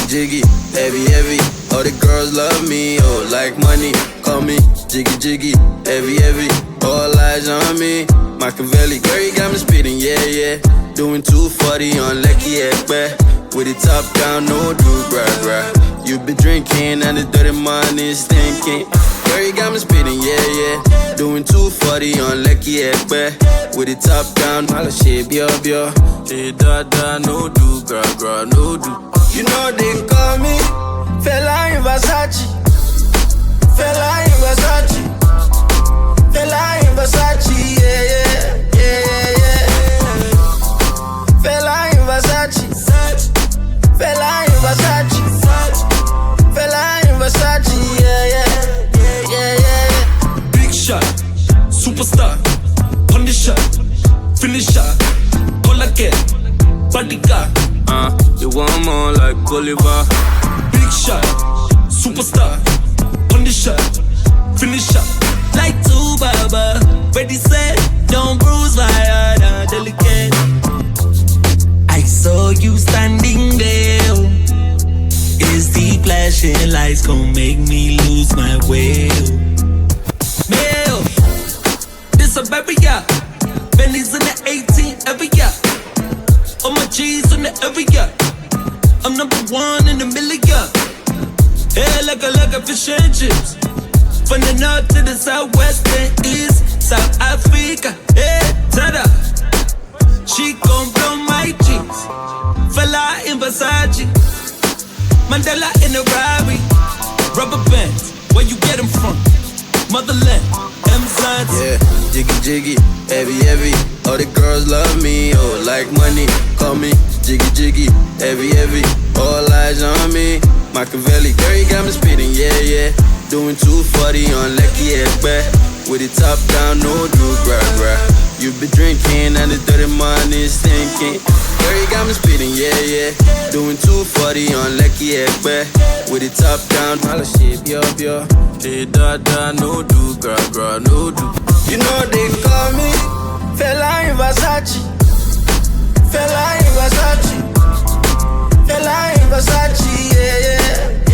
jiggy, heavy, heavy. All the girls love me, oh, like money. Call me jiggy, jiggy, heavy, heavy. All eyes on me. Machiavelli, girl, you got me spitting, yeah, yeah. Doing 240 on Lecky Ekpe. With the top down, no do, bruh. You been drinking and the dirty money is stinking. Girl, you got me spitting, yeah, yeah. Doing 240 on Lecky Ekpe. With the top down, all the shit, bio, bio. Hey, da, da, no do, gra, no do. You know they call me Fela in Versace. Fela in Versace. Fela in Versace, yeah, yeah, yeah, yeah. Fela in Versace. Fela in Versace. Fela in Versace, yeah, yeah, yeah, yeah. Big shot, superstar, punisher, finisher, all again, bodyguard. You want more like Bolivar. Big shot, superstar, punisher, finisher. Like two Baba, ready set, don't bruise my heart, delicate. I saw you standing there. Is the flashing lights gon' make me lose my way? Mail, this a baby, yeah. Benny's in the 18 every year. All my G's in the every year. I'm number one in the million. Yeah, like a fish and chips. From the north to the southwest and east, South Africa, yeah, tada. She gon' blow my cheeks. Fella in Versace, Mandela in a Rari. Rubber bands, where you get them from? Motherland, M-Science. Yeah, jiggy, jiggy, heavy, heavy. All the girls love me, oh, like money. Call me jiggy, jiggy, heavy, heavy. All eyes on me. Machiavelli, girl, you got me spitting, yeah, yeah. Doing 240 on Lecky Ekpe. With the top down, no do, gra. You been drinking and the dirty money is stinking. Girl, you got me spitting, yeah, yeah. Doing 240 on Lecky Ekpe. With the top down, all the shit, bio, bio. Hey, da, da, no do, gra, no do. You know they call me Fela in Versace. Fela in Versace. Fela in Versace, yeah, yeah.